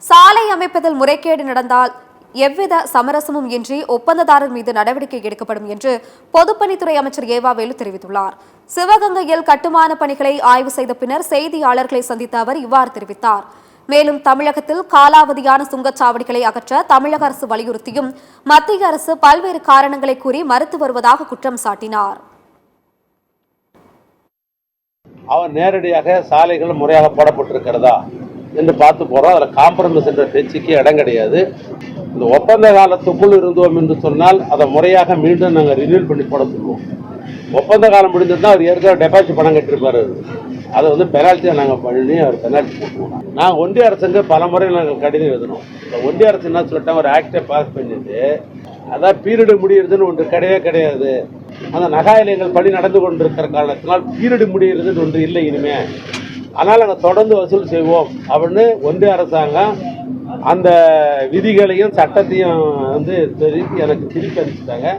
சாலை அமைப்பதில் முறைகேடு நடந்தால் எவ்வித சமரசமும் இன்றி ஒப்பந்ததாரர் மீது நடவடிக்கை எடுக்கப்படும் என்று பொதுப்பணித்துறை அமைச்சர் ஏவா வேலு தெரிவித்துள்ளார். சிவகங்கையில் கட்டுமான பணிகளை ஆய்வு செய்த பின்னர் செய்தியாளர்களை சந்தித்த அவர் இவ்வாறு தெரிவித்தார். மேலும் தமிழகத்தில் காலாவதியான சுங்கச்சாவடிகளை அகற்ற தமிழக அரசு வலியுறுத்தியும் மத்திய அரசு பல்வேறு காரணங்களை கூறி மறுத்து வருவதாக குற்றம் சாட்டினார். அவர் நேரடியாக சாலைகள் முறையாக போடப்பட்டிருக்கிறதா என்று பார்த்து போறோம். அதில் காம்ப்ரமைஸ் என்ற பேச்சுக்கு இடம் கிடையாது. இந்த ஒப்பந்த காலத்துக்குள் இருந்தோம் என்று சொன்னால் அதை முறையாக மீண்டும் நாங்கள் ரினியூல் பண்ணி போட சொல்லுவோம். ஒப்பந்த காலம் முடிஞ்சிருந்தால் அவர் ஏற்கனவே டெபாசிட் பணம் கட்டிருப்பாரு. அதை பெனால்ட்டியாக நாங்கள் பண்ணி அவர் பெனால்ட்டி போட்டுருவோம். நாங்கள் ஒன்றிய அரசுக்கு பல முறை நாங்கள் கடிதம் எழுதணும். இந்த ஒன்றிய அரசு என்ன சொல்லிட்டாங்க, ஒரு ஆக்டை பாஸ் பண்ணிட்டு அதான் பீரியடு முடியறதுன்னு ஒன்று கிடையாது. அந்த நகாயிலயங்கள் பணி நடந்து கொண்டிருக்கிற காரணத்தினால் பீரியடு முடியறதுன்னு ஒன்று இல்லை இனிமே. அதனால் நாங்கள் தொடர்ந்து வசூல் செய்வோம் அப்படின்னு ஒன்றிய அரசாங்கம் அந்த விதிகளையும் சட்டத்தையும் எனக்கு திருப்பி அனுப்பிச்சிட்டாங்க.